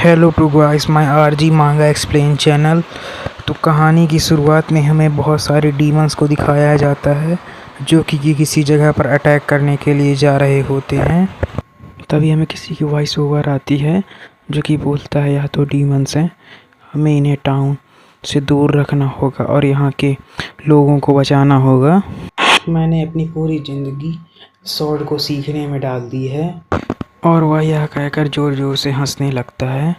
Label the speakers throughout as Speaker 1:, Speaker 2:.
Speaker 1: Hello to guys my RG manga explain channel. तो कहानी की शुरुआत में हमें बहुत सारे डीमंस को दिखाया जाता है जो कि किसी जगह पर अटैक करने के लिए जा रहे होते हैं। तभी हमें किसी की वॉइस ओवर आती है जो कि बोलता है यह तो डीमंस हैं, हमें इन्हें टाउन से दूर रखना होगा और यहाँ के लोगों को बचाना होगा। मैंने अपनी पूरी ज़िंदगी स्वॉर्ड को सीखने में डाल दी है। और वह यह कहकर ज़ोर ज़ोर से हंसने लगता है।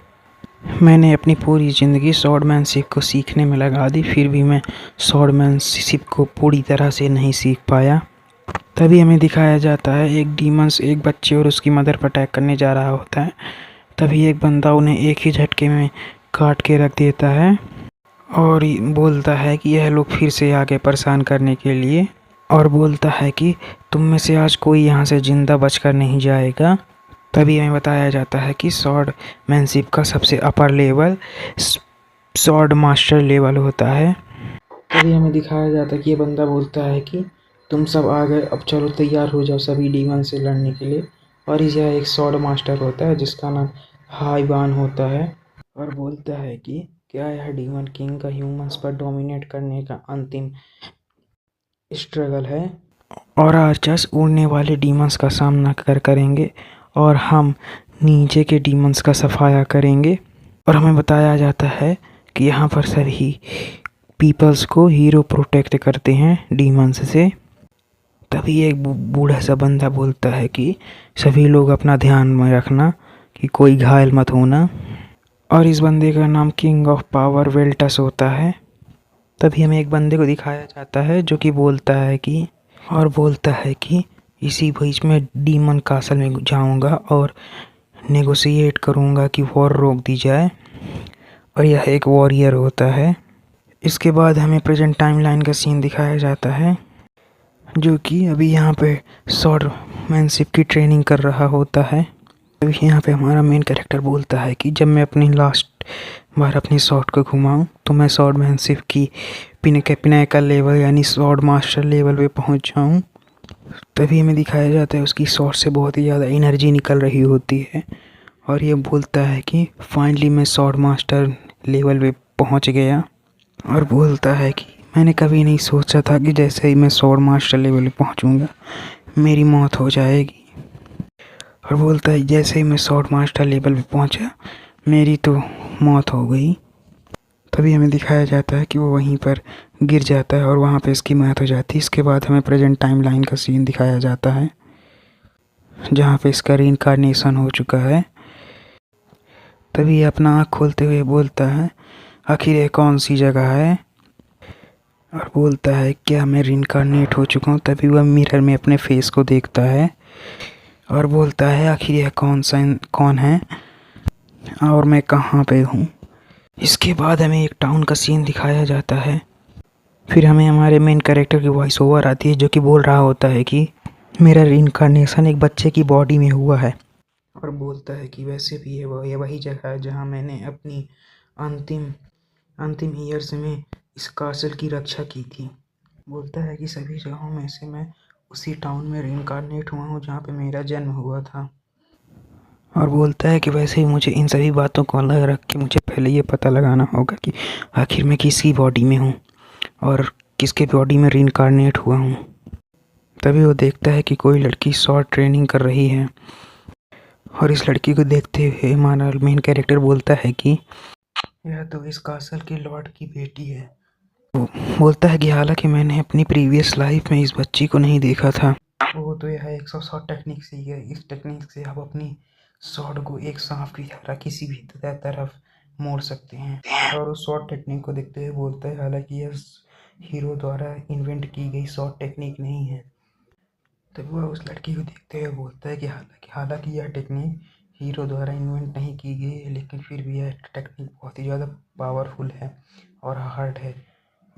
Speaker 1: मैंने अपनी पूरी ज़िंदगी स्वॉर्डमैनशिप को सीखने में लगा दी, फिर भी मैं स्वॉर्डमैनशिप को पूरी तरह से नहीं सीख पाया। तभी हमें दिखाया जाता है एक डीमंस एक बच्चे और उसकी मदर पर अटैक करने जा रहा होता है। तभी एक बंदा उन्हें एक ही झटके में काट के रख देता है और बोलता है कि यह लोग फिर से आगे परेशान करने के लिए, और बोलता है कि तुम में से आज कोई यहाँ से ज़िंदा बचकर नहीं जाएगा। तभी हमें बताया जाता है कि स्वॉर्डमैनशिप का सबसे upper level sword master level होता है। तभी हमें दिखाया जाता है कि ये बंदा बोलता है कि तुम सब आ गए, अब चलो तैयार हो जाओ सभी डीमन से लड़ने के लिए। और यह एक स्वॉर्ड मास्टर होता है जिसका नाम हाइबान होता है और बोलता है कि क्या यह डीमन किंग का ह्यूमंस पर डोमिनेट करने का अंतिम स्ट्रगल है, और आर्चर्स उड़ने वाले डीमंस का सामना करेंगे और हम नीचे के डीमंस का सफाया करेंगे। और हमें बताया जाता है कि यहाँ पर सभी पीपल्स को हीरो प्रोटेक्ट करते हैं डीमंस से। तभी एक बूढ़ा सा बंदा बोलता है कि सभी लोग अपना ध्यान में रखना कि कोई घायल मत होना। और इस बंदे का नाम किंग ऑफ पावर वेल्टस होता है। तभी हमें एक बंदे को दिखाया जाता है जो कि बोलता है कि इसी बीच में डीमन कासल में जाऊंगा और नेगोशिएट करूंगा कि वॉर रोक दी जाए, और यह एक वॉरियर होता है। इसके बाद हमें प्रेजेंट टाइमलाइन का सीन दिखाया जाता है जो कि अभी यहाँ पे स्वॉर्डमैनशिप की ट्रेनिंग कर रहा होता है। अभी यहाँ पे हमारा मेन कैरेक्टर बोलता है कि जब मैं अपनी लास्ट बार अपनी स्वॉर्ड को घुमाऊँ तो मैं स्वॉर्डमैनशिप की पिनैकल लेवल यानी स्वॉर्ड मास्टर लेवल पे पहुँच जाऊँ। तभी हमें दिखाया जाता है उसकी स्वॉर्ड से बहुत ही ज़्यादा एनर्जी निकल रही होती है और ये बोलता है कि फाइनली मैं स्वॉर्ड मास्टर लेवल पे पहुँच गया। और बोलता है कि मैंने कभी नहीं सोचा था कि जैसे ही मैं स्वॉर्ड मास्टर लेवल पे पहुँचूँगा मेरी मौत हो जाएगी। और बोलता है जैसे ही मैं स्वॉर्ड मास्टर लेवल पे पहुँचा मेरी तो मौत हो गई। तभी हमें दिखाया जाता है कि वो वहीं पर गिर जाता है और वहाँ पे इसकी मौत हो जाती है। इसके बाद हमें प्रेजेंट टाइम लाइन का सीन दिखाया जाता है जहाँ पे इसका रीइंकार्नेशन हो चुका है। तभी अपना आँख खोलते हुए बोलता है आखिर ये कौन सी जगह है, और बोलता है क्या मैं रीइंकार्नेट हो चुका हूँ। तभी वह मिरर में अपने फेस को देखता है और बोलता है आखिर यह कौन है और मैं कहाँ पे हूँ। इसके बाद हमें एक टाउन का सीन दिखाया जाता है। फिर हमें हमारे मेन कैरेक्टर की वॉइस ओवर आती है जो कि बोल रहा होता है कि मेरा रीइंकार्नेशन एक बच्चे की बॉडी में हुआ है, और बोलता है कि वैसे भी ये वही जगह है जहाँ मैंने अपनी अंतिम अंतिम ईयर्स में इस कासल की रक्षा की थी। बोलता है कि सभी जगहों में से मैं उसी टाउन में रीइंकार्नेट हुआ हूँ जहाँ पे मेरा जन्म हुआ था। और बोलता है कि वैसे ही मुझे इन सभी बातों को अलग रख के मुझे पहले ये पता लगाना होगा कि आखिर मैं किसकी बॉडी में हूँ और किसके बॉडी में रीइंकार्नेट हुआ हूँ। तभी वो देखता है कि कोई लड़की शॉर्ट ट्रेनिंग कर रही है, और इस लड़की को देखते हुए हमारा मेन कैरेक्टर बोलता है कि यह तो इस कासल के लॉर्ड की बेटी है। वो बोलता है कि हालांकि मैंने अपनी प्रीवियस लाइफ में इस बच्ची को नहीं देखा था, वो तो यह एक शॉर्ट टेक्निक सीख है। इस टेक्निक से आप अपनी स्वॉर्ड को एक सांप की तरह किसी भी तरफ मोड़ सकते हैं। और उस शॉर्ट टेक्निक को देखते हुए बोलता है हालांकि यह हीरो द्वारा इन्वेंट की गई शॉर्ट टेक्निक नहीं है। तब वह उस लड़की को देखते हुए बोलता है कि हालांकि यह टेक्निक हीरो द्वारा इन्वेंट नहीं की गई है, लेकिन फिर भी यह टेक्निक बहुत ही ज़्यादा पावरफुल है और हार्ड है,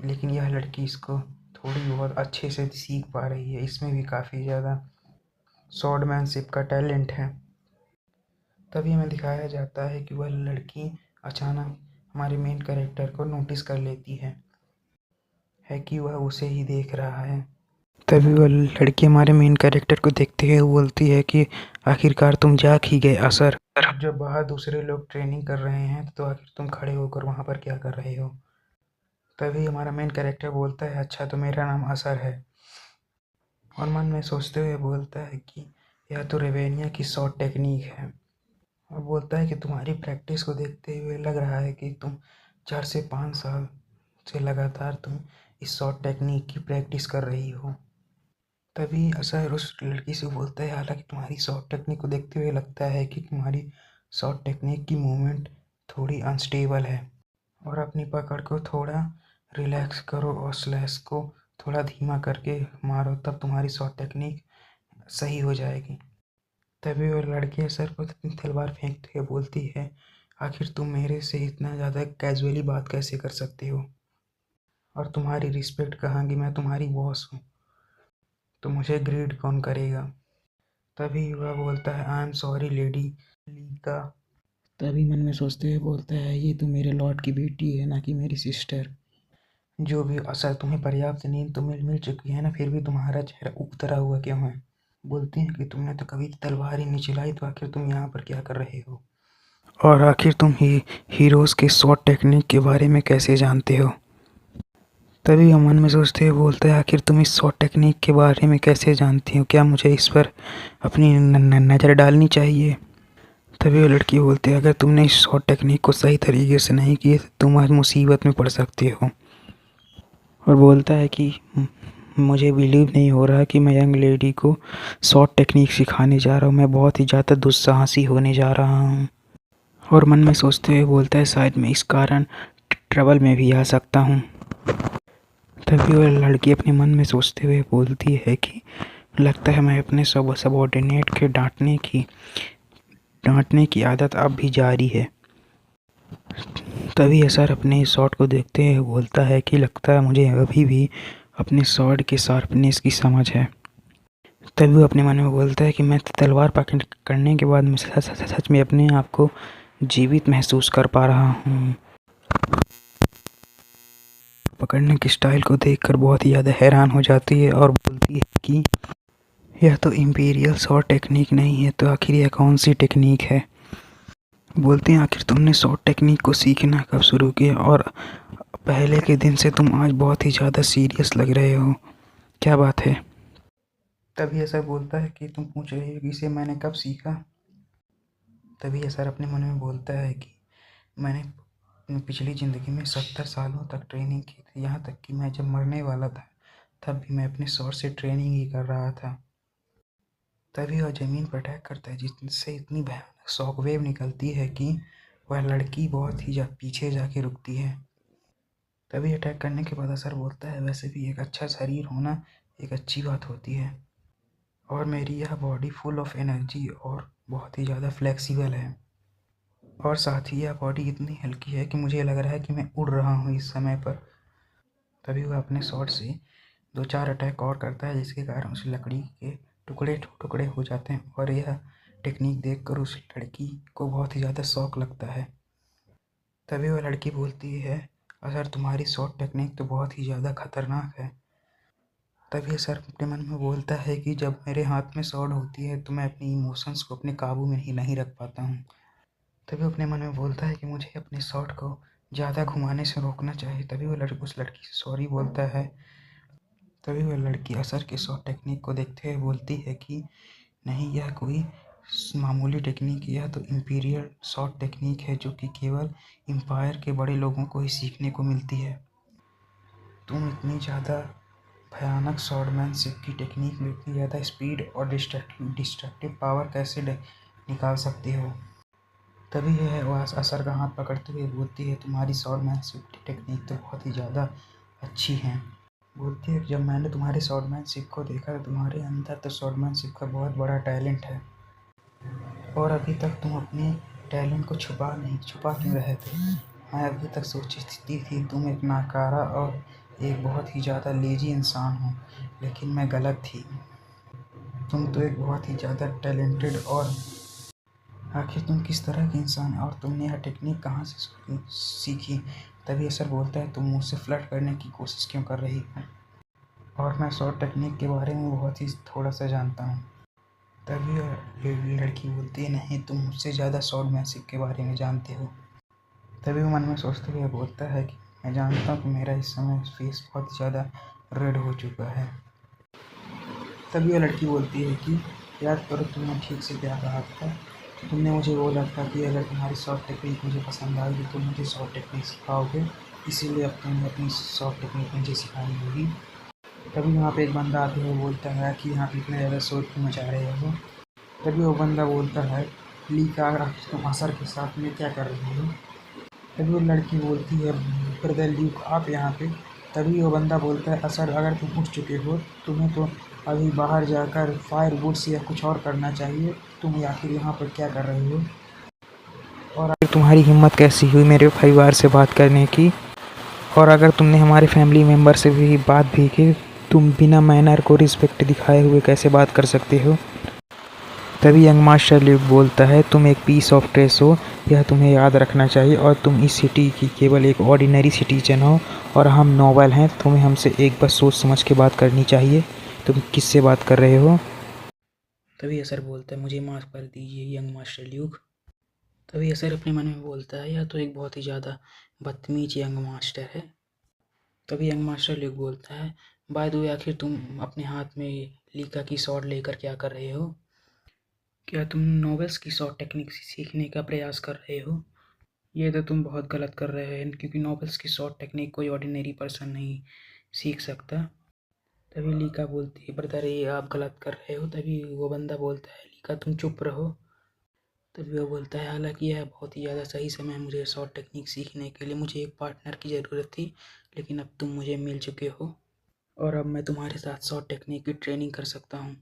Speaker 1: लेकिन यह लड़की इसको थोड़ी बहुत अच्छे से सीख पा रही है। इसमें भी काफ़ी ज़्यादा स्वॉर्डमैनशिप का टैलेंट है। तभी हमें दिखाया जाता है कि वह लड़की अचानक हमारे मेन कैरेक्टर को नोटिस कर लेती है कि वह उसे ही देख रहा है। तभी वह लड़की हमारे मेन कैरेक्टर को देखते हुए बोलती है कि आखिरकार तुम जाग ही गए असर। जब बाहर दूसरे लोग ट्रेनिंग कर रहे हैं तो आखिर तुम खड़े होकर वहाँ पर क्या कर रहे हो। तभी हमारा मेन कैरेक्टर बोलता है अच्छा तो मेरा नाम असर है, और मन में सोचते हुए बोलता है कि यह तो रेवेनिया की शॉर्ट टेक्निक है, और बोलता है कि तुम्हारी प्रैक्टिस को देखते हुए लग रहा है कि तुम 4 से 5 साल से लगातार तुम इस शॉर्ट टेक्निक की प्रैक्टिस कर रही हो। तभी असर उस लड़की से बोलता है हालांकि तुम्हारी शॉर्ट टेक्निक को देखते हुए लगता है कि तुम्हारी शॉर्ट टेक्निक की मूवमेंट थोड़ी अनस्टेबल है, और अपनी पकड़ को थोड़ा रिलैक्स करो और स्लैश को थोड़ा धीमा करके मारो, तब तुम्हारी शॉर्ट टेक्निक सही हो जाएगी। तभी वो लड़की असर पर अपनी तलवार फेंकते हुए बोलती है आखिर तुम मेरे से इतना ज़्यादा कैजुअली बात कैसे कर सकते हो, और तुम्हारी रिस्पेक्ट कहाँ कि मैं तुम्हारी बॉस हूँ, तो मुझे ग्रीड कौन करेगा। तभी वह बोलता है I am sorry lady Leica. तभी मन में सोचते हुए बोलता है ये तो मेरे लॉर्ड की बेटी है, ना कि मेरी सिस्टर। जो भी असर तुम्हें पर्याप्त नींद तो मिल चुकी है ना, फिर भी तुम्हारा चेहरा उतरा हुआ क्यों है। बोलती हैं कि तुमने तो कभी तलवार ही नहीं चलाई, तो आखिर तुम यहाँ पर क्या कर रहे हो, और आखिर तुम हीरोज़ के शॉर्ट टेक्निक के बारे में कैसे जानते हो। तभी हम मन में सोचते हुए बोलते हैं आखिर तुम इस शॉर्ट टेक्निक के बारे में कैसे जानती हो, क्या मुझे इस पर अपनी नज़र डालनी चाहिए। तभी वो लड़की बोलती है अगर तुमने इस शॉर्ट टेक्निक को सही तरीके से नहीं किए तो तुम आज मुसीबत में पड़ सकते हो, और बोलता है कि मुझे बिलीव नहीं हो रहा कि मैं यंग लेडी को शॉर्ट टेक्निक सिखाने जा रहा हूँ, मैं बहुत ही ज़्यादा दुस्साहसी होने जा रहा हूँ। और मन में सोचते हुए बोलता है शायद मैं इस कारण ट्रबल में भी आ सकता हूँ। तभी वह लड़की अपने मन में सोचते हुए बोलती है कि लगता है मैं अपने सबऑर्डिनेट के डांटने की आदत अब भी जारी है। तभी असर अपने शॉट को देखते हुए बोलता है कि लगता है मुझे अभी भी अपने शॉट के शार्पनेस की समझ है। तभी वो अपने मन में बोलता है कि मैं तलवार पकड़ने के बाद मैं सच में अपने आप को जीवित महसूस कर पा रहा हूँ। पकड़ने की स्टाइल को देखकर बहुत ही ज़्यादा हैरान हो जाती है और बोलती है कि यह तो इम्पीरियल शॉट टेक्निक नहीं है, तो आखिर यह कौन सी टेक्निक है। बोलते हैं आखिर तुमने शॉट टेक्निक को सीखना कब शुरू किया, और पहले के दिन से तुम आज बहुत ही ज़्यादा सीरियस लग रहे हो, क्या बात है। तभी असर बोलता है कि तुम पूछ रही हो कि इसे मैंने कब सीखा। तभी असर अपने मन में बोलता है कि मैंने अपनी पिछली ज़िंदगी में 70 सालों तक ट्रेनिंग की थी, यहाँ तक कि मैं जब मरने वाला था तब भी मैं अपने शॉट से ट्रेनिंग ही कर रहा था। तभी वह ज़मीन पर अटैक करता है जिससे इतनी भयानक शॉकवेव निकलती है कि वह लड़की बहुत ही पीछे जाके रुकती है। तभी अटैक करने के बाद असर बोलता है वैसे भी एक अच्छा शरीर होना एक अच्छी बात होती है, और मेरी यह बॉडी फुल ऑफ एनर्जी और बहुत ही ज़्यादा फ्लेक्सिबल है, और साथ ही यह बॉडी इतनी हल्की है कि मुझे लग रहा है कि मैं उड़ रहा हूँ इस समय पर। तभी वह अपने शॉट से 2-4 अटैक और करता है जिसके कारण उस लकड़ी के टुकड़े टुकड़े हो जाते हैं, और यह टेक्निक देखकर उस लड़की को बहुत ही ज़्यादा शौक लगता है। तभी वह लड़की बोलती है असर तुम्हारी शॉट टेक्निक तो बहुत ही ज़्यादा खतरनाक है। तभी असर अपने मन में बोलता है कि जब मेरे हाथ में शॉट होती है तो मैं अपनी इमोशंस को अपने काबू में ही नहीं रख पाता हूँ। तभी अपने मन में बोलता है कि मुझे अपने शॉट को ज़्यादा घुमाने से रोकना चाहिए। तभी वो उस लड़की से सॉरी बोलता है। तभी वह लड़की असर के शॉट टेक्निक को देखते हुए बोलती है कि नहीं, यह कोई मामूली टेक्निक, यह तो इम्पीरियल शॉट टेक्निक है जो कि केवल एम्पायर के बड़े लोगों को ही सीखने को मिलती है। तुम इतनी ज़्यादा भयानक स्वॉर्डमैनशिप की टेक्निक में इतनी ज़्यादा स्पीड और डिस्ट्रक्टिव पावर कैसे निकाल सकते हो। तभी यह वह असर का हाथ पकड़ते हुए बोलती है तुम्हारी स्वॉर्डमैनशिप की टेक्निक तो बहुत ही ज़्यादा अच्छी है। बोलती है जब मैंने तुम्हारे स्वॉर्डमैनशिप को देखा तो तुम्हारे अंदर तो स्वॉर्डमैनशिप का बहुत बड़ा टैलेंट है, और अभी तक तुम अपने टैलेंट को छुपा क्यों रहे थे। मैं अभी तक सोचती थी तुम एक नाकारा और एक बहुत ही ज़्यादा लेजी इंसान हो, लेकिन मैं गलत थी। तुम तो एक बहुत ही ज़्यादा टैलेंटेड, और आखिर तुम किस तरह के इंसान है और तुमने यह टेक्निक कहाँ से सीखी। तभी असर बोलता है तुम मुझसे फ्लर्ट करने की कोशिश क्यों कर रही हो। और मैं शॉर्ट टेक्निक के बारे में बहुत ही थोड़ा सा जानता हूँ। तभी लड़की बोलती है, नहीं तुम मुझसे ज़्यादा शॉर्ट मैजिक के बारे में जानते हो। तभी वो मन में सोचते हुए बोलता है कि मैं जानता हूँ कि मेरा इस समय फेस बहुत ज़्यादा रेड हो चुका है। तभी वो लड़की बोलती है कि याद करो तुमने ठीक से क्या कहा था। तुमने मुझे बोला था कि अगर तुम्हारी शॉर्ट टेक्निक मुझे पसंद आई तो तुम मुझे शॉर्ट टेक्निक सिखाओगे, इसीलिए अब तुमने अपनी शॉर्ट टेक्निक मुझे सिखानी होगी। तभी वहाँ पे एक बंदा आके वो बोलता है कि यहाँ पे इतने ज़्यादा शोर क्यों मचा रहे हो। तभी वो बंदा बोलता है, लीका आखिर तुम असर के साथ में क्या कर रहे हो। तभी वो लड़की बोलती है, ब्रदर ल्यूक आप यहाँ पे। तभी वो बंदा बोलता है, असर अगर तुम उठ चुके हो तुम्हें तो अभी बाहर जाकर फायरवुड्स या कुछ और करना चाहिए, तुम आखिर यहाँ पर क्या कर रहे हो। और आखिर तुम्हारी हिम्मत कैसी हुई मेरे परिवार से बात करने की, और अगर तुमने हमारे फैमिली मेम्बर से भी बात भी की, तुम बिना मैनर को रिस्पेक्ट दिखाए हुए कैसे बात कर सकते हो। तभी यंग मास्टर ल्यूक बोलता है, तुम एक पीस ऑफ ट्रेस हो, यह तुम्हें याद रखना चाहिए, और तुम इस सिटी की केवल एक ऑर्डिनरी सिटीजन हो और हम नोबल हैं। तुम्हें हमसे एक बार सोच समझ के बात करनी चाहिए, तुम किससे बात कर रहे हो। तभी असर बोलता है, मुझे माफ़ कर दीजिए यंग मास्टर ल्यूक। तभी असर अपने मन में बोलता है, यह तो एक बहुत ही ज़्यादा बदतमीज यंग मास्टर है। तभी यंग मास्टर ल्यूक बोलता है, बाय द वे आखिर तुम अपने हाथ में लीका की स्वॉर्ड लेकर क्या कर रहे हो। क्या तुम नोवेल्स की शॉर्ट टेक्निक सीखने का प्रयास कर रहे हो। ये तो तुम बहुत गलत कर रहे हो, क्योंकि नोवेल्स की शॉर्ट टेक्निक कोई ऑर्डिनरी पर्सन नहीं सीख सकता। तभी लीका बोलती है, ब्रदर ये आप गलत कर रहे हो। तभी वो बंदा बोलता है, लीका तुम चुप रहो। तभी वो बोलता है, हालांकि यह बहुत ही ज़्यादा सही समय है मुझे शॉर्ट टेक्निक सीखने के लिए, मुझे एक पार्टनर की ज़रूरत थी, लेकिन अब तुम मुझे मिल चुके हो और अब मैं तुम्हारे साथ शॉर्ट टेक्निक की ट्रेनिंग कर सकता हूँ।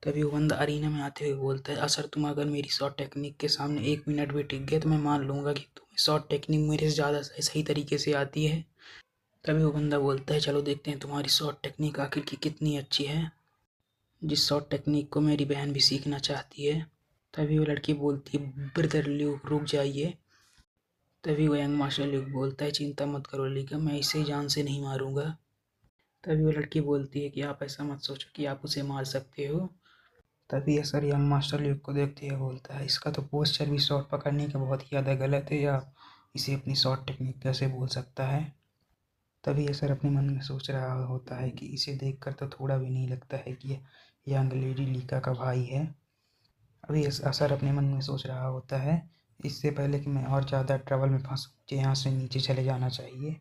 Speaker 1: तभी वो बंदा अरीना में आते हुए बोलता है, असर तुम अगर मेरी शॉर्ट टेक्निक के सामने 1 मिनट भी टिक गए तो मैं मान लूँगा कि तुम्हें शॉर्ट टेक्निक मेरे से ज़्यादा सही तरीके से आती है। तभी वो बंदा बोलता है, चलो देखते हैं तुम्हारी शॉर्ट टेक्निक आखिर की कितनी अच्छी है, जिस शॉर्ट टेक्निक को मेरी बहन भी सीखना चाहती है। तभी वो लड़की बोलती है, ब्रदर ल्यूक रुक जाइए। तभी वो यंग मास्टर ल्यूक बोलता है, चिंता मत करो लीका, मैं इसे जान से नहीं मारूंगा। तभी वो लड़की बोलती है कि आप ऐसा मत सोचो कि आप उसे मार सकते हो। तभी असर यंग मास्टर ल्यूक को देखते हुए बोलता है, इसका तो पोस्चर भी शॉट पकड़ने का बहुत ही ज़्यादा गलत है, या इसे अपनी शॉर्ट टेक्निक कैसे बोल सकता है। तभी असर अपने मन में सोच रहा होता है कि इसे देखकर तो थोड़ा भी नहीं लगता है कि यंग लेडी लीका का भाई है। अभी असर अपने मन में सोच रहा होता है, इससे पहले कि मैं और ज़्यादा ट्रबल में फंसूं, मुझे यहाँ से नीचे चले जाना चाहिए।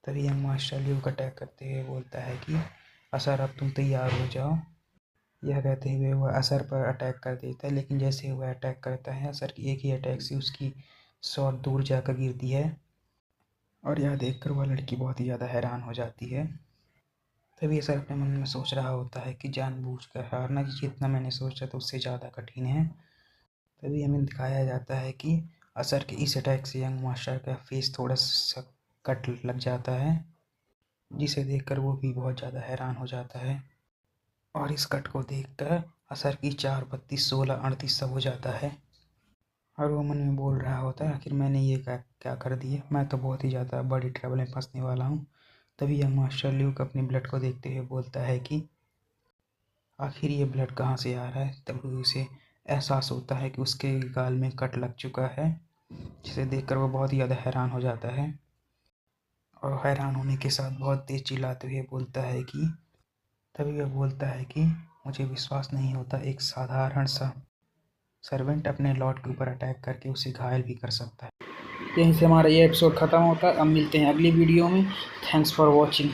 Speaker 1: तभी यंग मास्टर ल्यूक अटैक करते हुए बोलता है कि असर अब तुम तैयार हो जाओ। यह कहते हुए वह असर पर अटैक कर देता है, लेकिन जैसे ही वह अटैक करता है, असर की एक ही अटैक से उसकी शॉट दूर जाकर गिरती है, और यह देखकर वह लड़की बहुत ही ज़्यादा हैरान हो जाती है। तभी असर अपने मन में सोच रहा होता है कि जानबूझकर हारना जितना मैंने सोचा था उससे ज़्यादा कठिन है। तभी हमें दिखाया जाता है कि असर के इस अटैक से यंग मास्टर का फेस थोड़ा सा कट लग जाता है, जिसे देखकर वो भी बहुत ज़्यादा हैरान हो जाता है, और इस कट को देखकर असर की 4 32 16 38 सब हो जाता है, और वो मन में बोल रहा होता है, आखिर मैंने ये क्या क्या कर दिया, मैं तो बहुत ही ज़्यादा बड़ी ट्रबल में फंसने वाला हूँ। तभी यंग मास्टर ल्यूक अपने ब्लड को देखते हुए बोलता है कि आखिर ये ब्लड कहाँ से आ रहा है। तब उसे एहसास होता है कि उसके गाल में कट लग चुका है, जिसे देखकर वो बहुत ही ज़्यादा हैरान हो जाता है, और हैरान होने के साथ बहुत तेज़ चिल्लाते हुए बोलता है कि तभी वह बोलता है कि मुझे विश्वास नहीं होता एक साधारण सा सर्वेंट अपने लॉर्ड के ऊपर अटैक करके उसे घायल भी कर सकता है। यहीं से हमारा ये एपिसोड ख़त्म होता है, अब मिलते हैं अगली वीडियो में। Thanks for watching.